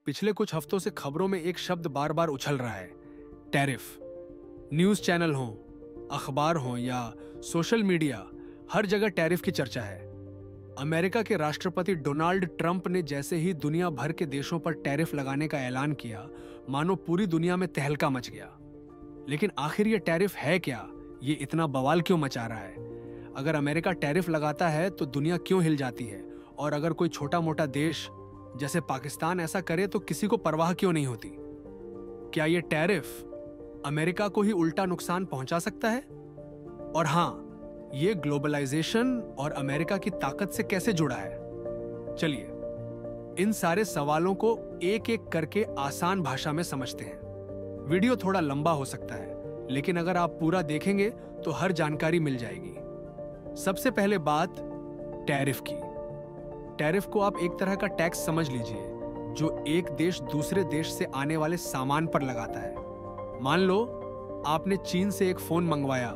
पिछले कुछ हफ्तों से खबरों में एक शब्द बार बार उछल रहा है, टैरिफ। न्यूज चैनल हो, अखबार हो या सोशल मीडिया, हर जगह टैरिफ की चर्चा है। अमेरिका के राष्ट्रपति डोनाल्ड ट्रंप ने जैसे ही दुनिया भर के देशों पर टैरिफ लगाने का ऐलान किया, मानो पूरी दुनिया में तहलका मच गया। लेकिन आखिर ये टैरिफ है क्या? ये इतना बवाल क्यों मचा रहा है? अगर अमेरिका टैरिफ लगाता है तो दुनिया क्यों हिल जाती है? और अगर कोई छोटा मोटा देश जैसे पाकिस्तान ऐसा करे तो किसी को परवाह क्यों नहीं होती? क्या ये टैरिफ अमेरिका को ही उल्टा नुकसान पहुंचा सकता है? और हां, ये ग्लोबलाइजेशन और अमेरिका की ताकत से कैसे जुड़ा है? चलिए इन सारे सवालों को एक एक करके आसान भाषा में समझते हैं। वीडियो थोड़ा लंबा हो सकता है, लेकिन अगर आप पूरा देखेंगे तो हर जानकारी मिल जाएगी। सबसे पहले बात टैरिफ की। टैरिफ को आप एक तरह का टैक्स समझ लीजिए, जो एक देश दूसरे देश से आने वाले सामान पर लगाता है। मान लो आपने चीन से एक फोन मंगवाया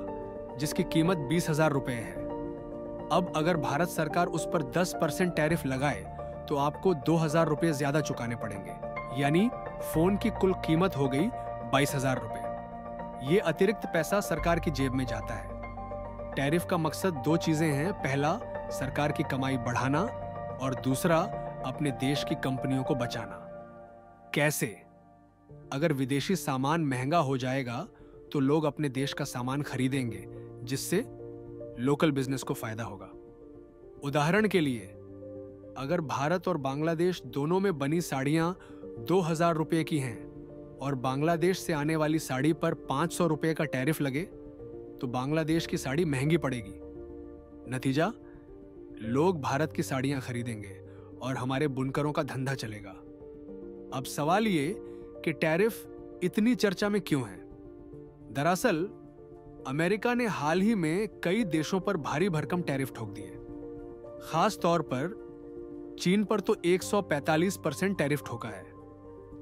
जिसकी कीमत 20,000 रुपए है। अब अगर भारत सरकार उस पर 10% टैरिफ लगाए तो आपको 2,000 रुपए ज्यादा चुकाने पड़ेंगे, यानी फोन की कुल कीमत हो गई 22,000 रुपए। ये अतिरिक्त पैसा सरकार की जेब में जाता है। टैरिफ का मकसद दो चीजें हैं, पहला सरकार की कमाई बढ़ाना और दूसरा अपने देश की कंपनियों को बचाना। कैसे? अगर विदेशी सामान महंगा हो जाएगा तो लोग अपने देश का सामान खरीदेंगे, जिससे लोकल बिजनेस को फायदा होगा। उदाहरण के लिए, अगर भारत और बांग्लादेश दोनों में बनी साड़ियां 2,000 रुपए की हैं और बांग्लादेश से आने वाली साड़ी पर 500 रुपए का टैरिफ लगे तो बांग्लादेश की साड़ी महंगी पड़ेगी। नतीजा, लोग भारत की साड़ियां खरीदेंगे और हमारे बुनकरों का धंधा चलेगा। अब सवाल ये कि टैरिफ इतनी चर्चा में क्यों है? दरअसल अमेरिका ने हाल ही में कई देशों पर भारी भरकम टैरिफ ठोक दिए। खास तौर पर चीन पर तो 145% टैरिफ ठोका है।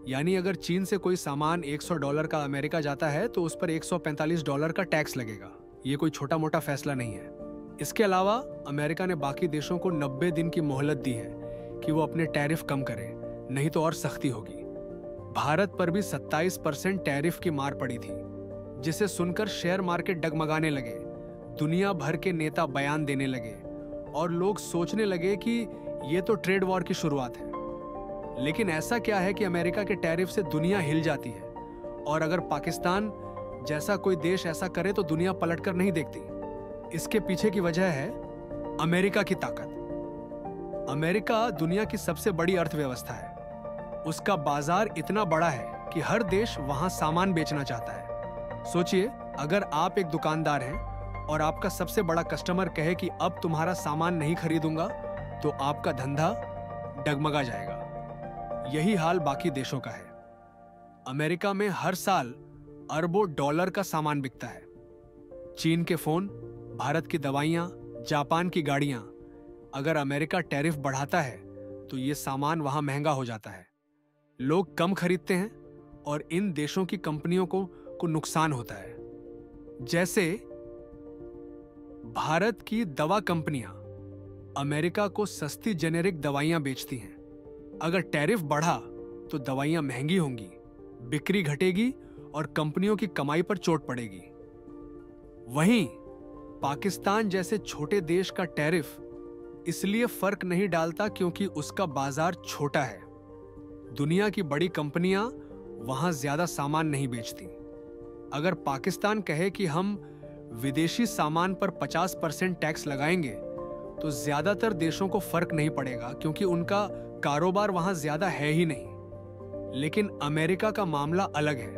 यानी अगर चीन से कोई सामान $100 का अमेरिका जाता है तो उस पर $145 का टैक्स लगेगा। ये कोई छोटा मोटा फैसला नहीं है। इसके अलावा अमेरिका ने बाकी देशों को 90 दिन की मोहलत दी है कि वो अपने टैरिफ कम करें, नहीं तो और सख्ती होगी। भारत पर भी 27% टैरिफ की मार पड़ी थी, जिसे सुनकर शेयर मार्केट डगमगाने लगे, दुनिया भर के नेता बयान देने लगे और लोग सोचने लगे कि ये तो ट्रेड वॉर की शुरुआत है। लेकिन ऐसा क्या है कि अमेरिका के टैरिफ से दुनिया हिल जाती है? और अगर पाकिस्तान जैसा कोई देश ऐसा करे तो दुनिया पलटकर नहीं देखती। इसके पीछे की वजह है अमेरिका की ताकत। अमेरिका दुनिया की सबसे बड़ी अर्थव्यवस्था है। उसका बाजार इतना बड़ा है कि हर देश वहां सामान बेचना चाहता है। सोचिए, अगर आप एक दुकानदार हैं और आपका सबसे बड़ा कस्टमर कहे कि अब तुम्हारा सामान नहीं खरीदूंगा, तो आपका धंधा डगमगा जाएगा। यही हाल बाकी देशों का है। अमेरिका में हर साल अरबों डॉलर का सामान बिकता है। चीन के फोन, भारत की दवाइयां, जापान की गाड़ियां। अगर अमेरिका टैरिफ बढ़ाता है तो ये सामान वहां महंगा हो जाता है। लोग कम खरीदते हैं और इन देशों की कंपनियों को नुकसान होता है। जैसे भारत की दवा कंपनियां अमेरिका को सस्ती जेनेरिक दवाइयां बेचती हैं। अगर टैरिफ बढ़ा तो दवाइयां महंगी होंगी, बिक्री घटेगी और कंपनियों की कमाई पर चोट पड़ेगी। वहीं पाकिस्तान जैसे छोटे देश का टैरिफ इसलिए फर्क नहीं डालता क्योंकि उसका बाजार छोटा है। दुनिया की बड़ी कंपनियां वहां ज्यादा सामान नहीं बेचती। अगर पाकिस्तान कहे कि हम विदेशी सामान पर 50% टैक्स लगाएंगे तो ज्यादातर देशों को फर्क नहीं पड़ेगा क्योंकि उनका कारोबार वहां ज्यादा है ही नहीं। लेकिन अमेरिका का मामला अलग है।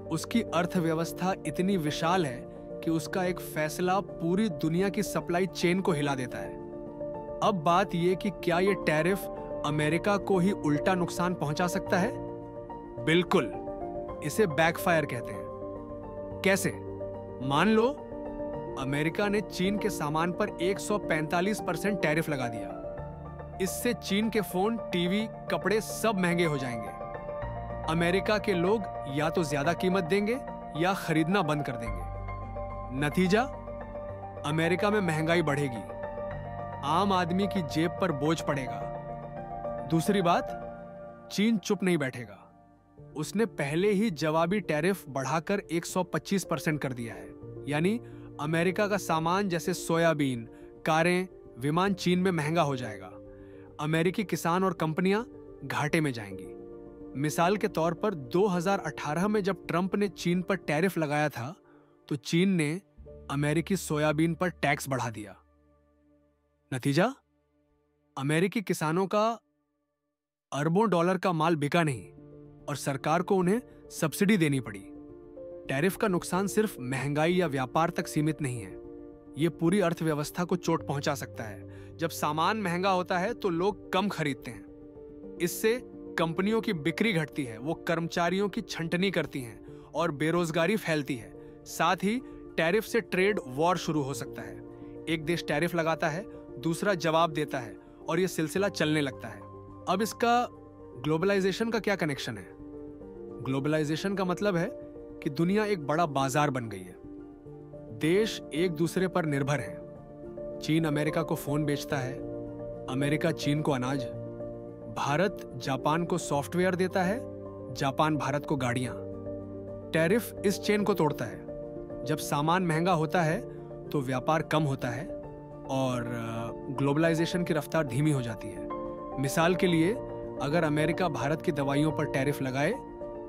उसकी अर्थव्यवस्था इतनी विशाल है कि उसका एक फैसला पूरी दुनिया की सप्लाई चेन को हिला देता है। अब बात यह कि क्या यह टैरिफ अमेरिका को ही उल्टा नुकसान पहुंचा सकता है? बिल्कुल, इसे बैकफायर कहते हैं। कैसे? मान लो अमेरिका ने चीन के सामान पर 145% टैरिफ लगा दिया। इससे चीन के फोन, टीवी, कपड़े सब महंगे हो जाएंगे। अमेरिका के लोग या तो ज्यादा कीमत देंगे या खरीदना बंद कर देंगे। नतीजा, अमेरिका में महंगाई बढ़ेगी, आम आदमी की जेब पर बोझ पड़ेगा। दूसरी बात, चीन चुप नहीं बैठेगा। उसने पहले ही जवाबी टैरिफ बढ़ाकर 125% कर दिया है। यानी अमेरिका का सामान जैसे सोयाबीन, कारें, विमान चीन में महंगा हो जाएगा। अमेरिकी किसान और कंपनियां घाटे में जाएंगी। मिसाल के तौर पर 2018 में जब ट्रंप ने चीन पर टैरिफ लगाया था तो चीन ने अमेरिकी सोयाबीन पर टैक्स बढ़ा दिया। नतीजा, अमेरिकी किसानों का अरबों डॉलर का माल बिका नहीं और सरकार को उन्हें सब्सिडी देनी पड़ी। टैरिफ का नुकसान सिर्फ महंगाई या व्यापार तक सीमित नहीं है, यह पूरी अर्थव्यवस्था को चोट पहुंचा सकता है। जब सामान महंगा होता है तो लोग कम खरीदते हैं। इससे कंपनियों की बिक्री घटती है, वो कर्मचारियों की छंटनी करती हैं और बेरोजगारी फैलती है। साथ ही टैरिफ से ट्रेड वॉर शुरू हो सकता है। एक देश टैरिफ लगाता है, दूसरा जवाब देता है और यह सिलसिला चलने लगता है। अब इसका ग्लोबलाइजेशन का क्या कनेक्शन है? ग्लोबलाइजेशन का मतलब है कि दुनिया एक बड़ा बाजार बन गई है। देश एक दूसरे पर निर्भर हैं। चीन अमेरिका को फोन बेचता है, अमेरिका चीन को अनाज, भारत जापान को सॉफ्टवेयर देता है, जापान भारत को गाड़ियां। टैरिफ इस चेन को तोड़ता है। जब सामान महंगा होता है तो व्यापार कम होता है और ग्लोबलाइजेशन की रफ्तार धीमी हो जाती है। मिसाल के लिए, अगर अमेरिका भारत की दवाइयों पर टैरिफ लगाए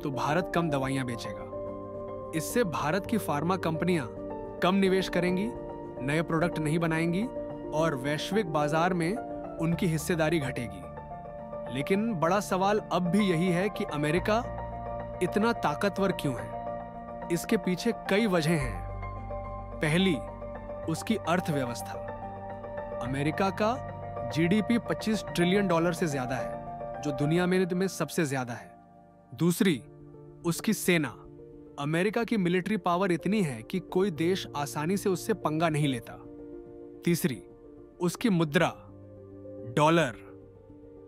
तो भारत कम दवाइयां बेचेगा। इससे भारत की फार्मा कंपनियां कम निवेश करेंगी, नए प्रोडक्ट नहीं बनाएंगी और वैश्विक बाजार में उनकी हिस्सेदारी घटेगी। लेकिन बड़ा सवाल अब भी यही है कि अमेरिका इतना ताकतवर क्यों है? इसके पीछे कई वजहें हैं। पहली, उसकी अर्थव्यवस्था। अमेरिका का जीडीपी $25 ट्रिलियन से ज्यादा है, जो दुनिया में सबसे ज्यादा है। दूसरी, उसकी सेना। अमेरिका की मिलिट्री पावर इतनी है कि कोई देश आसानी से उससे पंगा नहीं लेता। तीसरी, उसकी मुद्रा, डॉलर।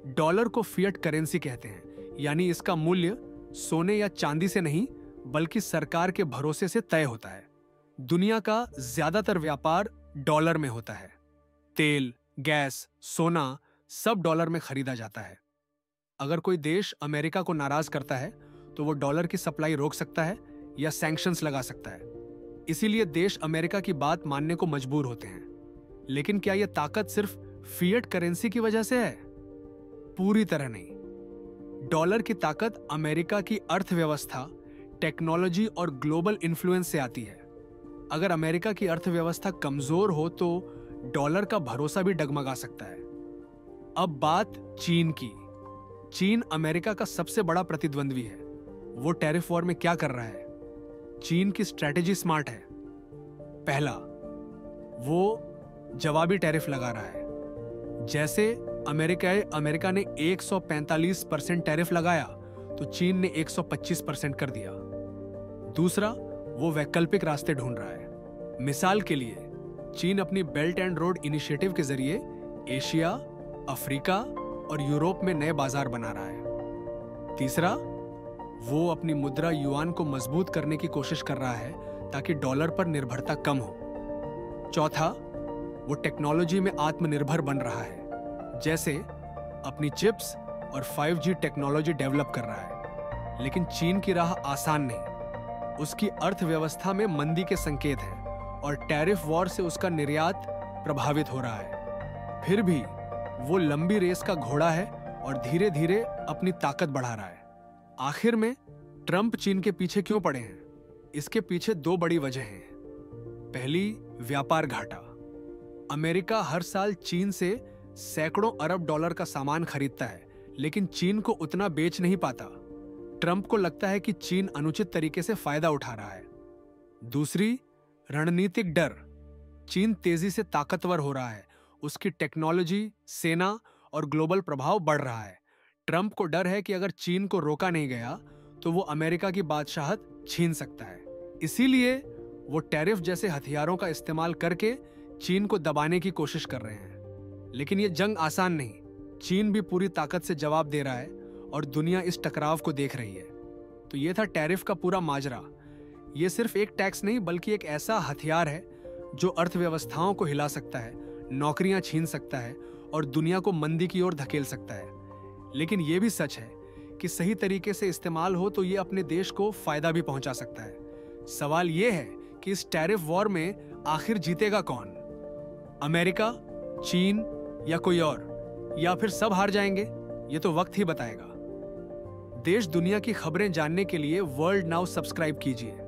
डॉलर को फिएट करेंसी कहते हैं, यानी इसका मूल्य सोने या चांदी से नहीं बल्कि सरकार के भरोसे से तय होता है। दुनिया का ज्यादातर व्यापार डॉलर में होता है। तेल, गैस, सोना सब डॉलर में खरीदा जाता है। अगर कोई देश अमेरिका को नाराज करता है तो वो डॉलर की सप्लाई रोक सकता है या सैंक्शंस लगा सकता है। इसीलिए देश अमेरिका की बात मानने को मजबूर होते हैं। लेकिन क्या यह ताकत सिर्फ फिएट करेंसी की वजह से है? पूरी तरह नहीं। डॉलर की ताकत अमेरिका की अर्थव्यवस्था, टेक्नोलॉजी और ग्लोबल इन्फ्लुएंस से आती है। अगर अमेरिका की अर्थव्यवस्था कमजोर हो तो डॉलर का भरोसा भी डगमगा सकता है। अब बात चीन की। चीन अमेरिका का सबसे बड़ा प्रतिद्वंद्वी है। वो टैरिफ वॉर में क्या कर रहा है? चीन की स्ट्रैटेजी स्मार्ट है। पहला, वो जवाबी टैरिफ लगा रहा है। जैसे अमेरिका ने 145% टैरिफ लगाया तो चीन ने 125% कर दिया। दूसरा, वो वैकल्पिक रास्ते ढूंढ रहा है। मिसाल के लिए, चीन अपनी बेल्ट एंड रोड इनिशिएटिव के जरिए एशिया, अफ्रीका और यूरोप में नए बाजार बना रहा है। तीसरा, वो अपनी मुद्रा युआन को मजबूत करने की कोशिश कर रहा है ताकि डॉलर पर निर्भरता कम हो। चौथा, वो टेक्नोलॉजी में आत्मनिर्भर बन रहा है, जैसे अपनी चिप्स और 5G टेक्नोलॉजी डेवलप कर रहा है। लेकिन चीन की राह आसान नहीं। उसकी अर्थव्यवस्था में मंदी के संकेत हैं और टैरिफ वॉर से उसका निर्यात प्रभावित हो रहा है। फिर भी वो लंबी रेस का घोड़ा है और धीरे धीरे अपनी ताकत बढ़ा रहा है। आखिर में ट्रंप चीन के पीछे क्यों पड़े हैं? इसके पीछे दो बड़ी वजह हैं। पहली, व्यापार घाटा। अमेरिका हर साल चीन से सैकड़ों अरब डॉलर का सामान खरीदता है, लेकिन चीन को उतना बेच नहीं पाता। ट्रंप को लगता है कि चीन अनुचित तरीके से फायदा उठा रहा है। दूसरी, रणनीतिक डर। चीन तेजी से ताकतवर हो रहा है। उसकी टेक्नोलॉजी, सेना और ग्लोबल प्रभाव बढ़ रहा है। ट्रंप को डर है कि अगर चीन को रोका नहीं गया तो वो अमेरिका की बादशाहत छीन सकता है। इसीलिए वो टैरिफ जैसे हथियारों का इस्तेमाल करके चीन को दबाने की कोशिश कर रहे हैं। लेकिन ये जंग आसान नहीं। चीन भी पूरी ताकत से जवाब दे रहा है और दुनिया इस टकराव को देख रही है। तो ये था टैरिफ का पूरा माजरा। ये सिर्फ एक टैक्स नहीं बल्कि एक ऐसा हथियार है जो अर्थव्यवस्थाओं को हिला सकता है, नौकरियां छीन सकता है और दुनिया को मंदी की ओर धकेल सकता है। लेकिन यह भी सच है कि सही तरीके से इस्तेमाल हो तो ये अपने देश को फायदा भी पहुंचा सकता है। सवाल ये है कि इस टैरिफ वॉर में आखिर जीतेगा कौन? अमेरिका, चीन या कोई और? या फिर सब हार जाएंगे? ये तो वक्त ही बताएगा। देश दुनिया की खबरें जानने के लिए वर्ल्ड नाउ सब्सक्राइब कीजिए।